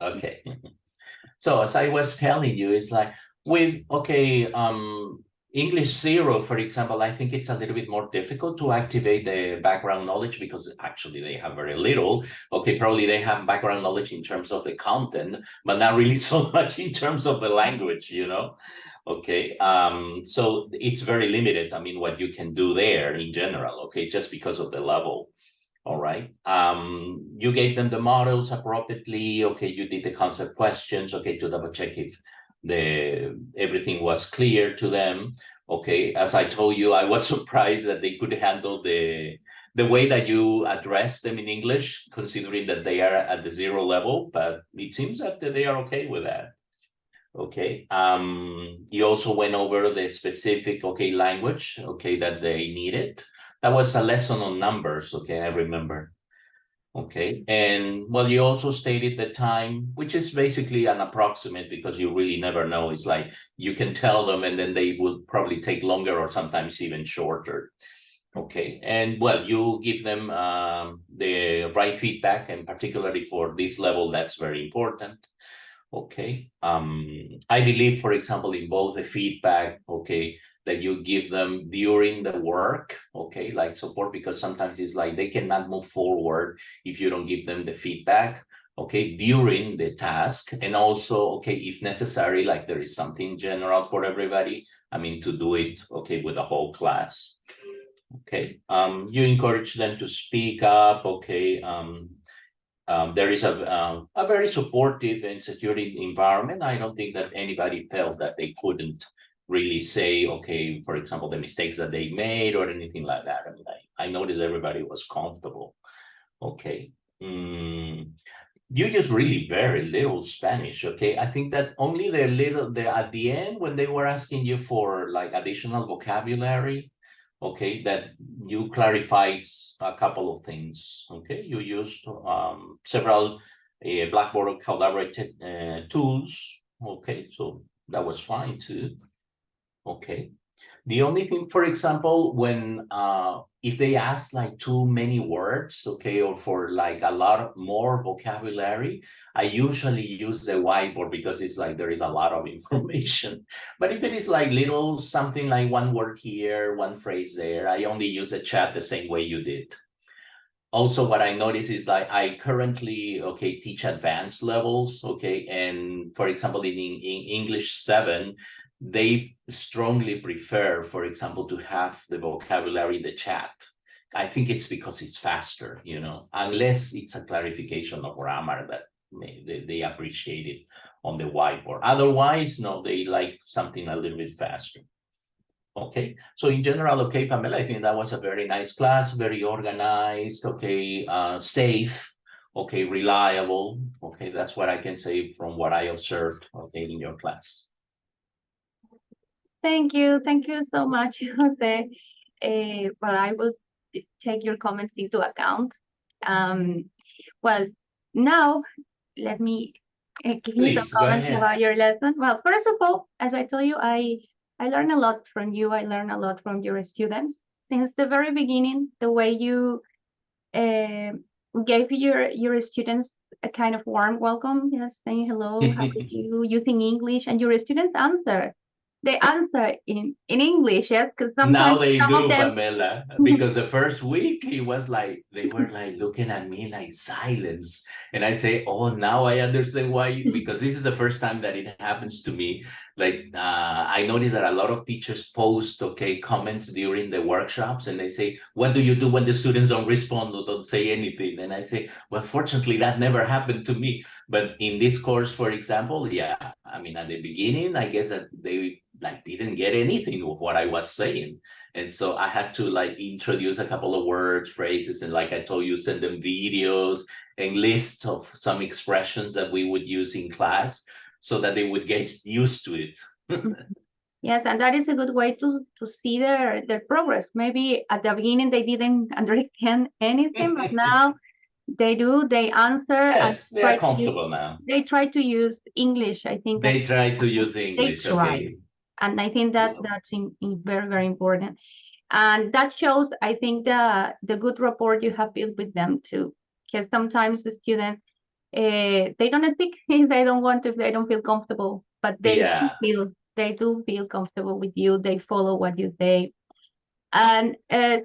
Okay. So as I was telling you, it's like with, okay, English zero, for example, I think it's a little bit more difficult to activate the background knowledge because actually they have very little. Okay, probably they have background knowledge in terms of the content, but not really so much in terms of the language, you know? Okay, so it's very limited. I mean, what you can do there in general, okay, just because of the level. All right. You gave them the models appropriately. Okay, you did the concept questions. Okay, to double check if the everything was clear to them. Okay, as I told you, I was surprised that they could handle the way that you address them in English, considering that they are at the zero level. But it seems that they are okay with that. Okay. You also went over the specific, okay, language, okay, that they needed. That was a lesson on numbers, okay, I remember. Okay, and well, you also stated the time, which is basically an approximate because you really never know. It's like you can tell them and then they will probably take longer or sometimes even shorter. Okay, and well, you give them the right feedback, and particularly for this level, that's very important. Okay. I believe, for example, in both the feedback, okay, that you give them during the work, okay, like support, because sometimes it's like they cannot move forward if you don't give them the feedback, okay, during the task. And also, okay, if necessary, like there is something general for everybody, I mean, to do it, okay, with the whole class. Okay. You encourage them to speak up, okay. There is a very supportive and security environment. I don't think that anybody felt that they couldn't really say, okay, for example, the mistakes that they made or anything like that. I mean, I noticed everybody was comfortable. Okay. You use really very little Spanish. Okay. I think that only the at the end when they were asking you for like additional vocabulary, okay, that you clarified a couple of things. Okay, you used several Blackboard collaborative tools. Okay, so that was fine too. Okay. The only thing, for example, when if they ask like too many words, okay, or for like a lot more vocabulary, I usually use the whiteboard because it's like there is a lot of information. But if it is like little something like one word here, one phrase there, I only use a chat the same way you did. Also, what I notice is like I currently, okay, teach advanced levels, okay, and for example, in English 7, they strongly prefer, for example, to have the vocabulary in the chat. I think it's because it's faster, you know, unless it's a clarification of grammar that they appreciate it on the whiteboard. Otherwise, no, they like something a little bit faster. Okay, so in general, okay, Pamela, I think that was a very nice class, very organized, okay, safe, okay, reliable. Okay, that's what I can say from what I observed, okay, in your class. Thank you so much, Jose. Well, I will take your comments into account. Well, now let me give you some Please, go comments ahead. about your lesson. Well, first of all, as I told you, I learned a lot from you. I learned a lot from your students since the very beginning. The way you gave your students a kind of warm welcome, yes, saying hello, how are you, using English, and your students answer. They answer in English, yes, because Now sometimes they some of do, them. Pamela, because the first week it was like they were like looking at me like silence. And I say, oh, now I understand why, because this is the first time that it happens to me. Like I noticed that a lot of teachers post, okay, comments during the workshops and they say, what do you do when the students don't respond or don't say anything? And I say, well, fortunately, that never happened to me. But in this course, for example, yeah, I mean, at the beginning, I guess that they like didn't get anything of what I was saying. And so I had to like introduce a couple of words, phrases, and like I told you, send them videos and lists of some expressions that we would use in class so that they would get used to it. Yes, and that is a good way to see their progress. Maybe at the beginning they didn't understand anything, but now they do. They answer and Yes, they are try to use. comfortable now. They try to use English. I think They try to use they English, try, okay. and I think that that's very important, and that shows. I think the good rapport you have built with them too, because sometimes the students They don't speak if they don't want to, if they don't feel comfortable, but Yeah. they do feel comfortable with you. They follow what you say. And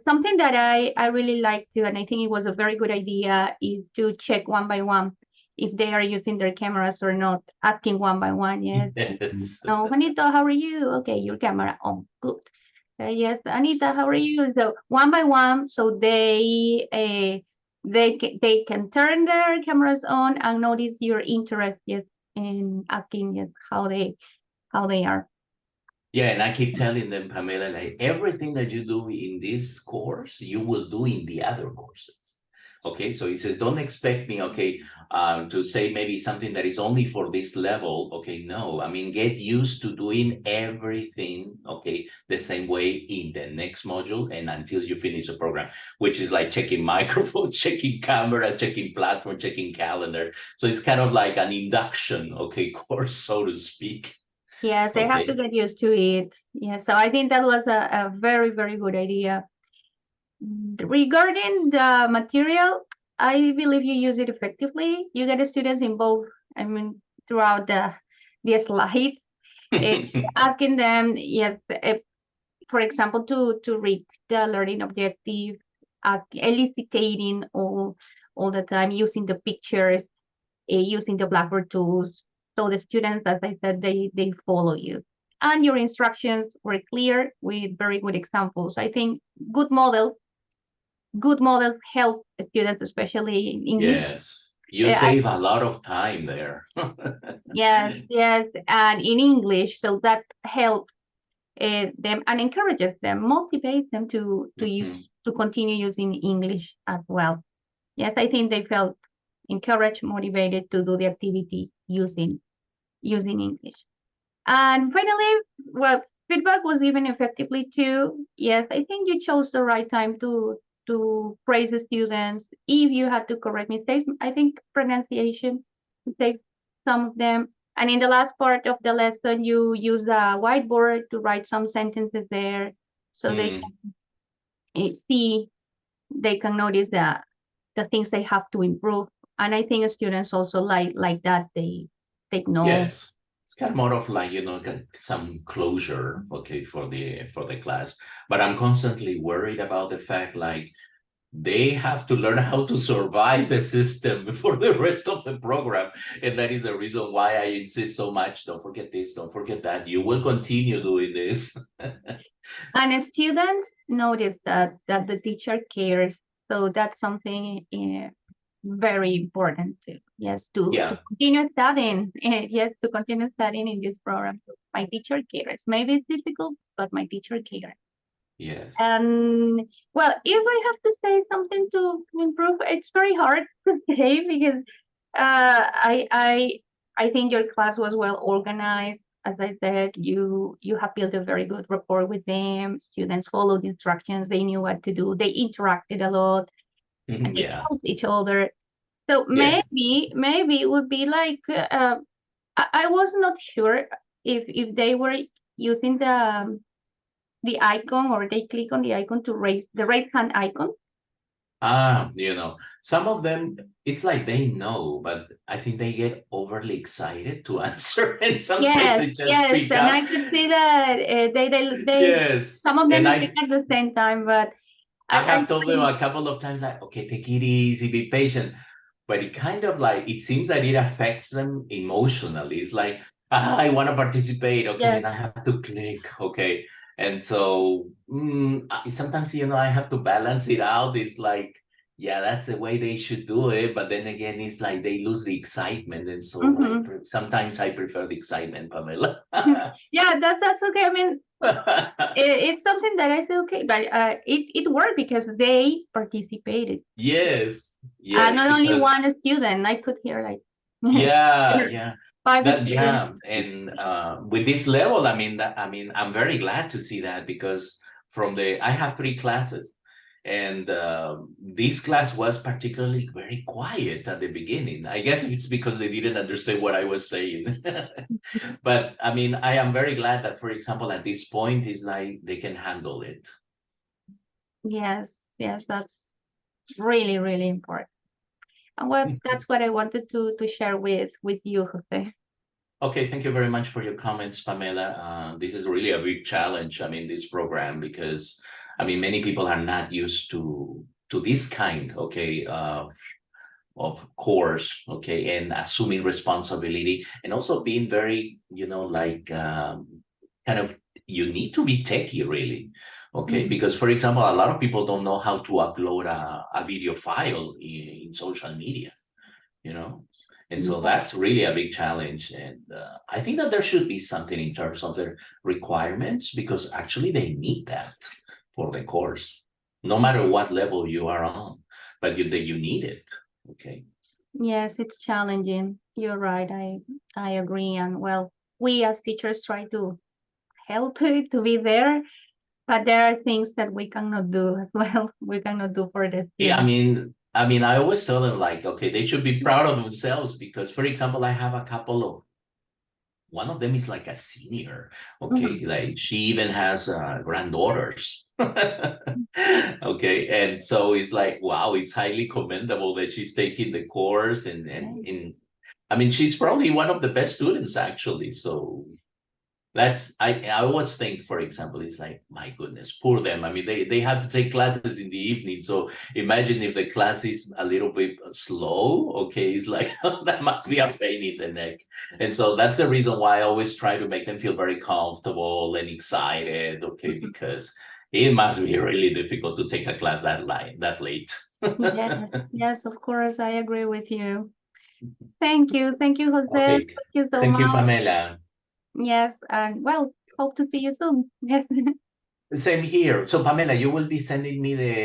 something that I really like to, and I think it was a very good idea, is to check one by one if they are using their cameras or not, asking one by one. Yes. Yes. No, Juanito, how are you? Okay, your camera on. Good. Yes, Anita, how are you? So one by one, so they can turn their cameras on and notice your interest, yes, in asking, yes, how they are. Yeah, and I keep telling them, Pamela, like everything that you do in this course, you will do in the other courses. Okay, so he says, don't expect me, okay, to say maybe something that is only for this level. Okay, no, I mean, get used to doing everything, okay, the same way in the next module and until you finish the program, which is like checking microphone, checking camera, checking platform, checking calendar. So it's kind of like an induction, okay, course, so to speak. Yes, they have to Okay. get used to it. Yes, so I think that was a very, very good idea. Regarding the material, I believe you use it effectively. You get the students involved, I mean, throughout the slide, uh, asking them, yes, for example, to read the learning objective, eliciting all the time, using the pictures, using the Blackboard tools. So the students, as I said, they follow you. And your instructions were clear with very good examples. I think good model good models help students, especially in English. Yes, you I, save a lot of time there. yes, yes, and in English, so that helps them and encourages them, motivates them Mhm. to continue using English as well. Yes, I think they felt encouraged, motivated to do the activity using English. And finally, well, feedback was given effectively too. Yes, I think you chose the right time to praise the students. If you had to correct mistakes, I think pronunciation mistakes, some of them. And in the last part of the lesson, you use a whiteboard to write some sentences there, so they Mm, can see, they can notice the things they have to improve. And I think students also like that. They know. yes, it's kind of more of like, some closure, okay, for the class. But I'm constantly worried about the fact like they have to learn how to survive the system for the rest of the program. And that is the reason why I insist so much. Don't forget this, don't forget that. You will continue doing this. And students notice that the teacher cares, so that's something very important too. Yes, to Yeah, continue studying. Yes, to continue studying in this program. My teacher cares. Maybe it's difficult, but my teacher cares. yes. And well, if I have to say something to improve, it's very hard to say because I think your class was well organized. As I said, you have built a very good rapport with them. Students followed instructions. They knew what to do. They interacted a lot and Mhm, they yeah, helped each other. So yes. maybe it would be like I was not sure if they were using the icon or they click on the icon to raise the right hand icon. Some of them, it's like they know, but I think they get overly excited to answer, and sometimes Yes, they just yes, speak and I up. could see that they Yes, some of them and speak at the same time, but I I have told them think a couple of times, like, okay, take it easy, be patient. But it kind of like, it seems that it affects them emotionally. It's like, I want to participate. Okay, then I yes. have to click. Okay. And so sometimes, I have to balance it out. It's like, yeah, that's the way they should do it. But then again, it's like they lose the excitement. And so Hmm. sometimes I prefer the excitement, Pamela. Yeah, that's okay. I mean, it's something that I say okay, but it worked because they participated. Yes, yes, Not only one because student, I could hear like yeah, yeah. five That students. yeah, and with this level, I'm very glad to see that because I have three classes, and this class was particularly very quiet at the beginning. I guess it's because they didn't understand what I was saying. But I mean, I am very glad that, for example, at this point, is like they can handle it. Yes, yes, that's really, really important. And that's what I wanted to share with you, Jose. Okay, thank you very much for your comments, Pamela. This is really a big challenge, I mean, this program, because, I mean, many people are not used to this kind, okay, of course, okay, and assuming responsibility, and also being very, like, kind of, you need to be techie, really, okay, because, for example, a lot of people don't know how to upload a video file in social media, and so Yeah. that's really a big challenge. And I think that there should be something in terms of their requirements, because actually they need that for the course, no matter what level you are on, but you need it. Okay. Yes, it's challenging. You're right. I agree. And well, we as teachers try to help it to be there, but there are things that we cannot do as well. We cannot do for the Yeah, students. I mean, I always tell them, like, okay, they should be proud of themselves, because, for example, I have a couple of, one of them is like a senior, okay, like she even has granddaughters. Okay, and so it's like, wow, it's highly commendable that she's taking the course, and Right. in, I mean, she's probably one of the best students, actually. So that's, I always think, for example, it's like, my goodness, poor them. I mean, they have to take classes in the evening, so imagine if the class is a little bit slow, okay, it's like, that must be a pain in the neck. And so that's the reason why I always try to make them feel very comfortable and excited, okay, because it must be really difficult to take a class that late. Yes, yes, of course, I agree with you. Thank you. Thank you, Jose. Okay, Thank you so thank you, much. Pamela. Yes, and well, hope to see you soon. Yes. Same here. So, Pamela, you will be sending me the